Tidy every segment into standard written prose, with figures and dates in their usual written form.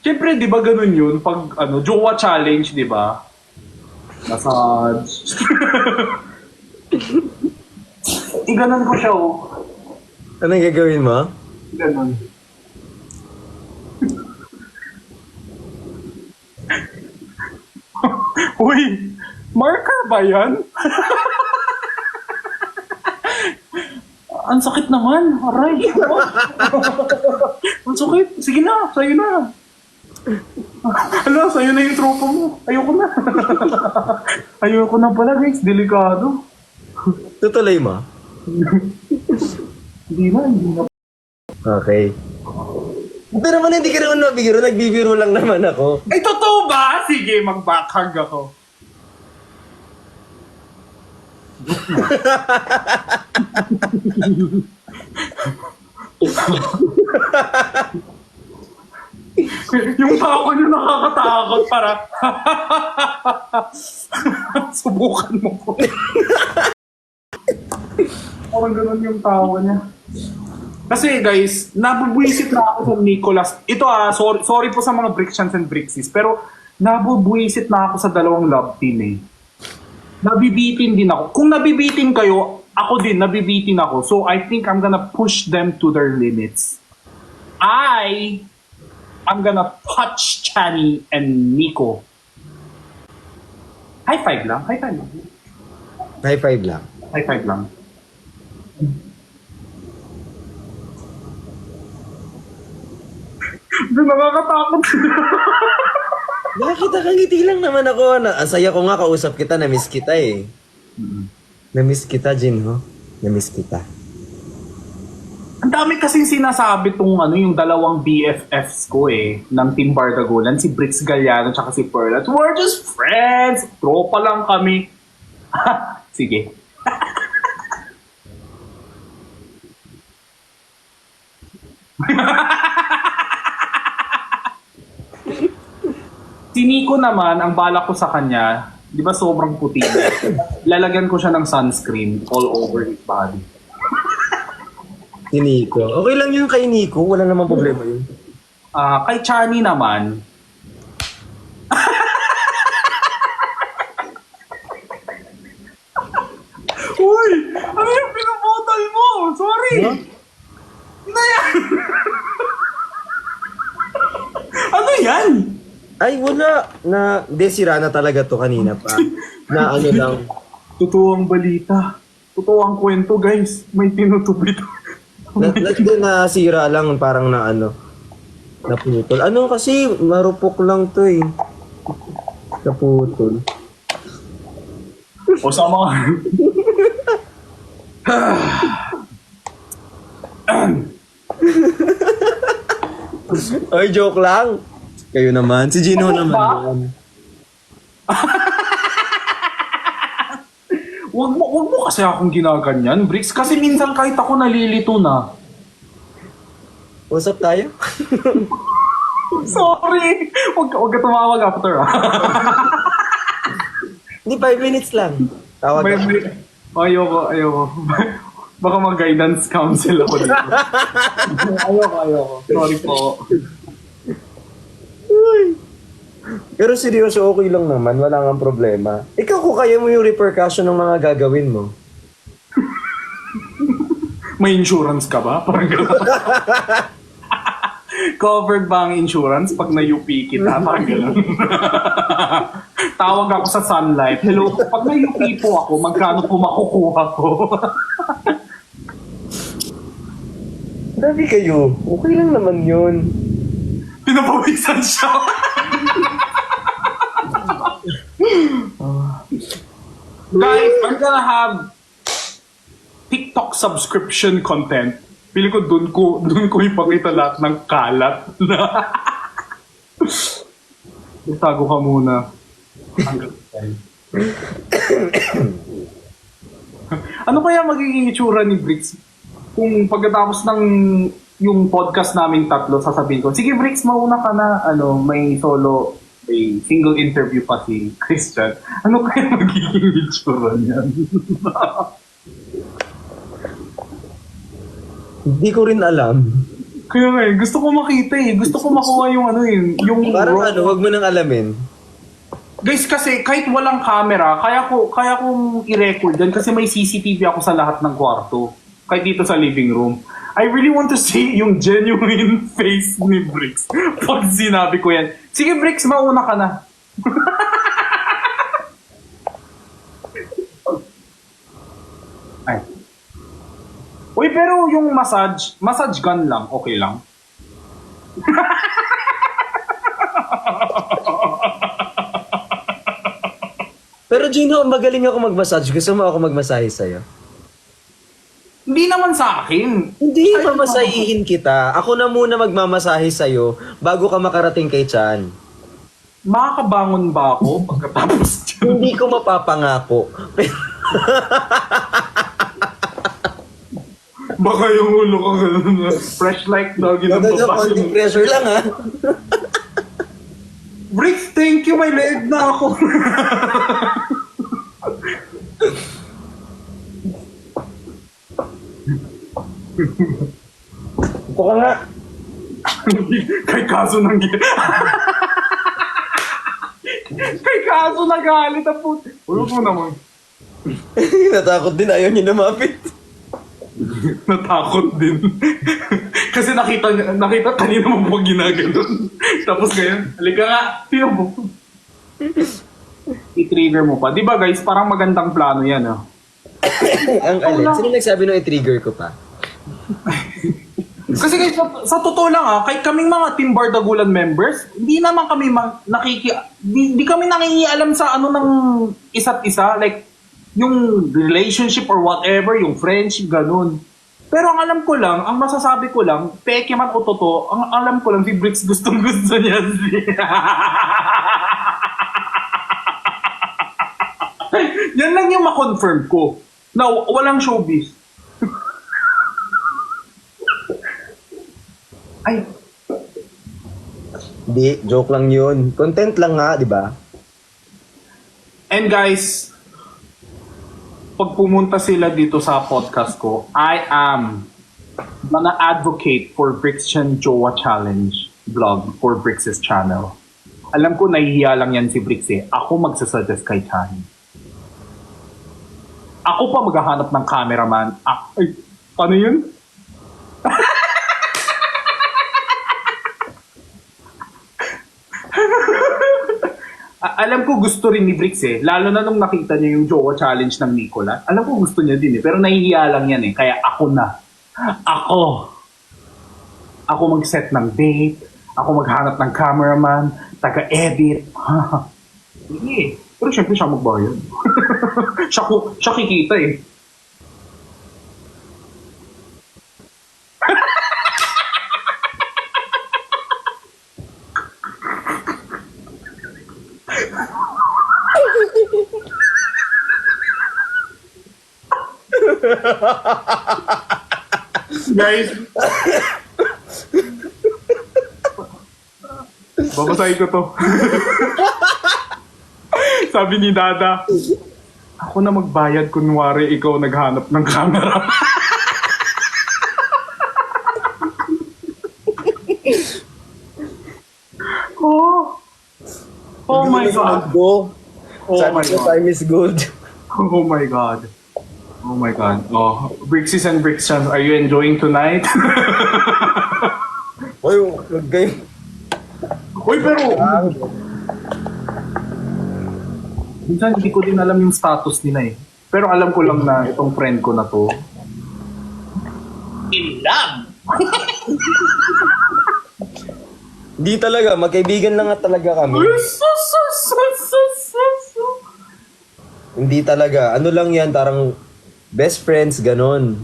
Siyempre, di ba ganun yun? Pag, jowa challenge, di ba? Massage. Iganon ko siya, oh. Anong gagawin mo? Ganon. Uy! Marker ba yan? Ang sakit naman. Aray. Ang sakit. Sige na. Sa'yo na. Hala, sa'yo na yung tropa mo. Ayoko na. Ayoko na pala, guys. Delikado. Tutuloy mo? Hindi na. Okay. Pero naman hindi ka naman mabigiro. Nagbibiro lang naman ako. Ay, totoo ba? Sige, mag-backhug ako. Yung tao niyo nakakatakot para subukan mo ko. Parang ganun yung tao niya. Kasi guys, nabubwisit na ako sa Nicolas. Ito sorry po sa mga Brixians and Brixies, pero nabubwisit na ako sa dalawang love team eh. Nabibitin din ako. Kung nabibitin kayo, ako din, nabibitin ako. So I think I'm gonna push them to their limits. I'm gonna touch Chani and Nico. High five lang. High five lang. High five lang. Nakakatakot. Nakakita kang ngiti lang naman ako. Ang saya ko nga kausap kita. Na-miss kita eh. Na-miss kita, Jinho. Na-miss kita. Ang dami kasing sinasabi tong yung dalawang BFFs ko eh, ng Team Bardagulan, si Brix Galliano at si Pearl. At we're just friends. Tropa lang kami. Sige. Si Nico naman, ang balak ko sa kanya, di ba sobrang puti? Lalagyan ko siya ng sunscreen all over his body. Si Nico. Okay lang yun kay Nico. Wala namang problema yun. Kay Chani naman, uy! Ano yung pinabotol mo? Sorry! Huh? Ano yan? Ano yan? Ay, wala. Hindi, sira na talaga to kanina pa. Na ano lang. Totoo ang balita. Totoo ang kwento, guys. May tinutubit. Nasira lang parang na ano. Naputol. Ano kasi, marupok lang to eh. Naputol. O sa mga... Ay, joke lang. Kayo naman. Si Gino Ano ba? naman. Wag mo kasi akong ginaganyan, Brix. Kasi minsan kahit ako nalilito na. Usap tayo? Sorry! Wag ka tumawag after Hindi, 5 minutes lang. Tawag ka. Ayoko. Baka mag-guidance council ako dito. Ayoko. Sorry po. Pero seryoso, okay lang naman. Wala nga problema. Ikaw kung kaya mo yung repercussion ng mga gagawin mo. May insurance ka ba? Parang gano'n. Covered ba ang insurance pag na-UP kita? Parang gano'n. Tawag ako sa Sunlight. Hello, pag na-UP po ako, magkano po makukuha ko? Dami kayo. Okay lang naman yun. Pinapawisan siya. Guys, I'm gonna have TikTok subscription content. Pili ko dun ko ipakita lahat ng kalat na itago ka muna. Ano kaya magiging itsura ni Brix kung pagkatapos ng yung podcast naming tatlo, sasabihin ko, sige Brix, mauna ka na, may single interview pa si Christian. Ano kaya magiging itsura niyan? Hindi ko rin alam. Kaya nga gusto ko makita Gusto ko makuha yung ano yung Parang raw. wag mo nang alamin. Guys, kasi kahit walang camera, kaya kong i-record yan kasi may CCTV ako sa lahat ng kwarto. Kahit dito sa living room. I really want to see yung genuine face ni Bricks pag sinabi ko yan. Sige, Bricks, mauna ka na. Ay. Uy, pero yung massage gun lang, okay lang. Pero Gino, magaling ako mag-massage. Gusto mo ako magmasahe sa'yo? Hindi naman sa akin. Hindi, mamasahihin kita. Ako na muna magmamasahe sa'yo bago ka makarating kay Chan. Makakabangon ba ako pagkatapos dyan? Hindi ko mapapangako. Baka yung ulo ko ganun, fresh like doggy ng Konting babae. pressure lang ha. Bricks, thank you, may leg na ako. Ito ka nga. Kay kaso ng Kay kaso nagalit ang puti. Ulog mo naman. Natakot din, ayaw niya lumapit. Natakot din. Kasi nakita kanina mo po ginaganon. Tapos ngayon, halika nga, tiyo mo. I-trigger mo pa. Di ba guys, parang magandang plano yan. Oh. Ang alin. Sino nagsabi nung i-trigger ko pa? Kasi guys, sa totoo lang kahit kaming mga Team Bardagulan members, hindi naman kami di kami nangingialam sa ano ng isa't isa. Like, yung relationship or whatever, yung friendship, ganun. Pero ang alam ko lang, ang masasabi ko lang, peke man o totoo, ang alam ko lang, si Bricks gustong gusto niya siya. Yan lang yung ma-confirm ko. Na walang showbiz. Ay, Di, joke lang yun. Content lang nga, di ba? and guys, pag pumunta sila dito sa podcast ko, I am gonna advocate for Bricks Chan Jowa Challenge vlog for Bricks' channel. Alam ko nahihiya lang yan si Bricks Ako magsasuggest kay Chan. Ako pa maghahanap ng cameraman. Ay, ano yun? Alam ko gusto rin ni Bricks lalo na nung nakita niya yung Jowa Challenge ng Nicola. Alam ko gusto niya din pero nahihiya lang yan kaya ako na. Ako mag-set ng date, ako maghanap ng cameraman, taga-edit. Hindi pero syempre siya magbayad. siya kikita Guys, babasahin ko to. Sabi ni Dada, ako na magbayad kunwari ikaw naghanap ng camera. Oh my God. Go. Oh my God. Time is good. Oh my God. Oh my God. Oh, Brixies and Brixians, are you enjoying tonight? Uy, wag kayo. Uy, pero... Minsan hindi ko din alam yung status nila Pero alam ko lang na itong friend ko na to. In love! Hindi talaga, magkaibigan lang nga talaga kami. Hindi talaga. Ano lang yan, parang best friends, ganon.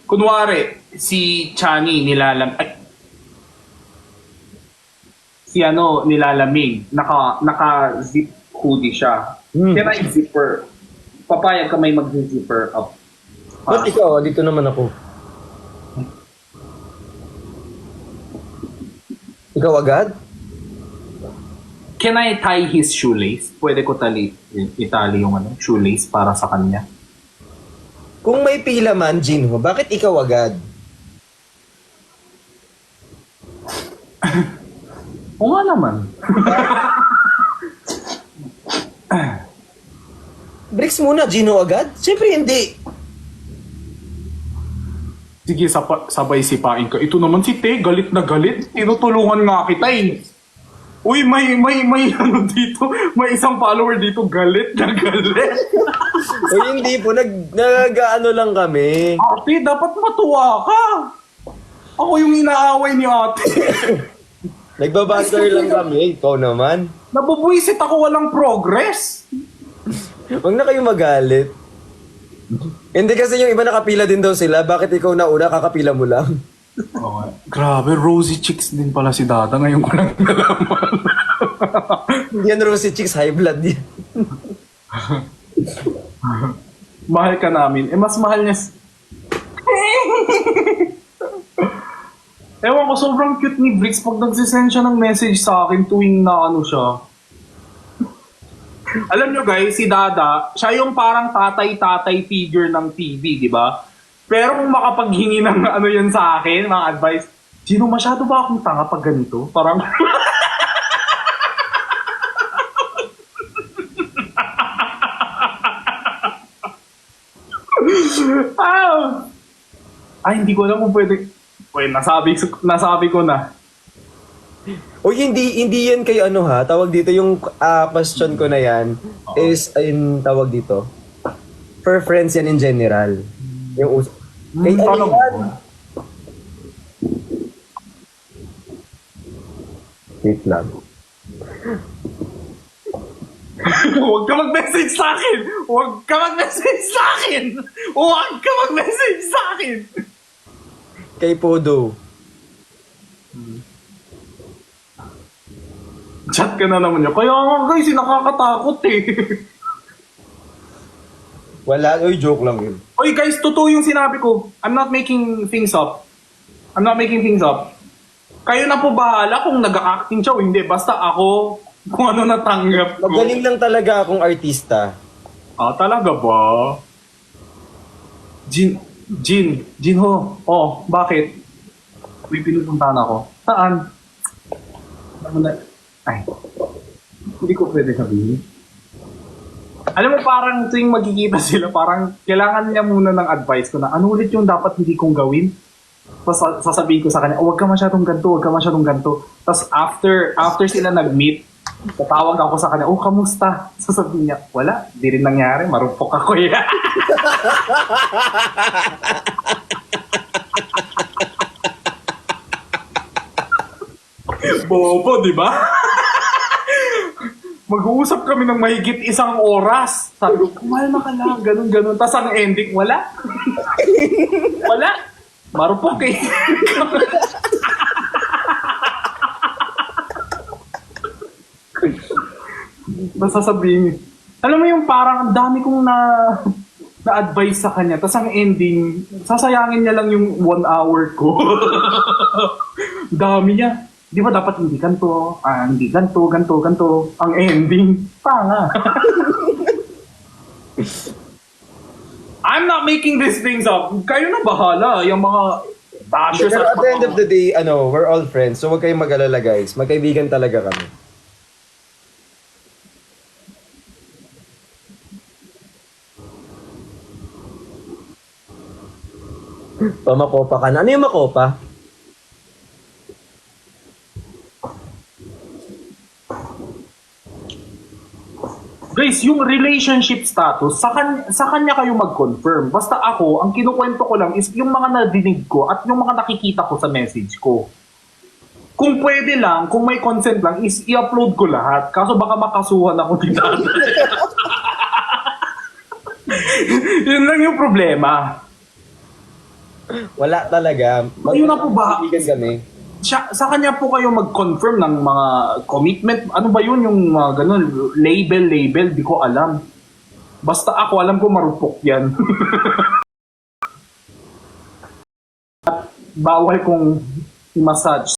Kunwari, si Chani nilalamig. Naka-zip hoodie siya. Can I zipper? Papayag ka may mag-zipper up. Ba't ikaw? Dito naman ako. Ikaw agad? Can I tie his shoelace? Pwede ko itali yung shoelace para sa kanya. Kung may pila man, Jinho, bakit ikaw agad? O nga naman. Bricks muna, Jinho agad? Siyempre hindi. Sige, sabay sipain ka. Ito naman si Te, galit na galit. Tinutulungan nga kita eh. Uy, may ano dito, may isang follower dito, galit na galit. O hindi po, nag-ano lang kami. Ate, dapat matuwa ka. Ako yung inaaway ni ate. Nagbabanter lang kami, ikaw naman. Nabubuisit ako, walang progress. Huwag na kayo magalit. Hindi kasi yung iba nakapila din daw sila, bakit ikaw na una, kakapila mo lang? Oh, grabe, rosy chicks din pala si Dada. Ngayon ko lang nalaman. Yan Rosy Chicks, high blood yan. Mahal ka namin. Mas mahal niya... Ewan ko, sobrang cute ni Bricks pag nagsisend siya ng message sa akin tuwing na ano siya. Alam nyo guys, si Dada, siya yung parang tatay-tatay figure ng TV, di ba? Pero kung makapaghingi ng ano yan sa akin, mga advice, Gino, masyado ba akong tanga pag ganito? Parang... Ay, hindi ko alam kung pwede. Uy, nasabi ko na. O hindi yan kay ano ha, tawag dito yung question ko na yan is, ayun tawag dito, for friends yan in general. Yung kay ano yan? Wait lang. Huwag ka mag-message sa akin! Huwag ka mag-message sa akin! Huwag ka mag-message sa akin! Kay Podo. Chat ka na naman niya. Kaya nga guys, nakakatakot eh. Wala, oy joke lang yun. Oy guys, totoo yung sinabi ko. I'm not making things up. I'm not making things up. Kayo na po bahala kung nag-acting siya o hindi. Basta ako, kung ano natanggap ko. Magaling lang talaga akong artista. Ah, talaga ba? Jinho. Oh, bakit? May pinupuntahan ako. Saan? Ay, hindi ko pwede sabihin. Alam mo, parang tuwing magkikita sila, parang kailangan niya muna ng advice ko na ano ulit yung dapat hindi kong gawin. Tapos sasabihin ko sa kanya, huwag ka masyadong ganito, huwag ka masyadong ganito. Tapos after sila nag-meet, tatawag ako sa kanya, oh, kamusta? Sasabihin niya, wala, di rin nangyari, marupok ako yan. Bobo, di ba? Mag-uusap kami ng mahigit 1 oras. Sabi ko, kumalma ka lang, ganun. Tapos ang ending, wala. Wala. Marupok eh. Basta sabihin, alam mo yung parang ang dami kong na-advise sa kanya. Tapos ang ending, sasayangin niya lang yung 1 hour ko. Dami niya. Di ba dapat hindi ganito, hindi ganito. Ang ending, tanga. I'm not making these things up. Kayo na bahala. Yung mga bashers Pero at at the end of the day, we're all friends. So huwag kayong mag-alala guys. Magkaibigan talaga kami. Pamakopa ka na. Ano yung makopa? Guys, yung relationship status, sa kanya kayo mag-confirm. Basta ako, ang kinukwento ko lang is yung mga nadinig ko at yung mga nakikita ko sa message ko. Kung pwede lang, kung may consent lang, is i-upload ko lahat. Kaso baka makasuhan ako ni Dada. Yun lang yung problema. Wala talaga. Ayun na po ba? Magkaibigan kami. Sa kanya po kayo mag-confirm ng mga commitment. Ano ba yun yung mga ganun? Label, di ko alam. Basta ako, alam ko marupok yan. At bawal kong i-massage.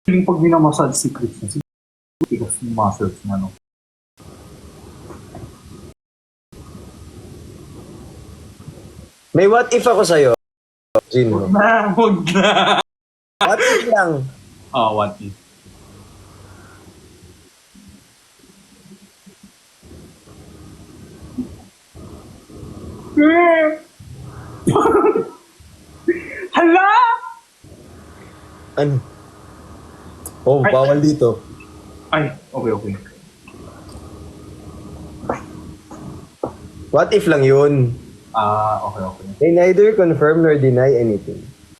Yung pag minamassage si Chris, tigas yung muscles niya, no? May what if ako sa'yo, Gino. Huwag na. What if lang? Oh, what if? Hala! Ano? Oh, Ay. bawal dito. Ay, okay, okay. What if lang yun? Ah, okay, okay. They neither confirm nor deny anything.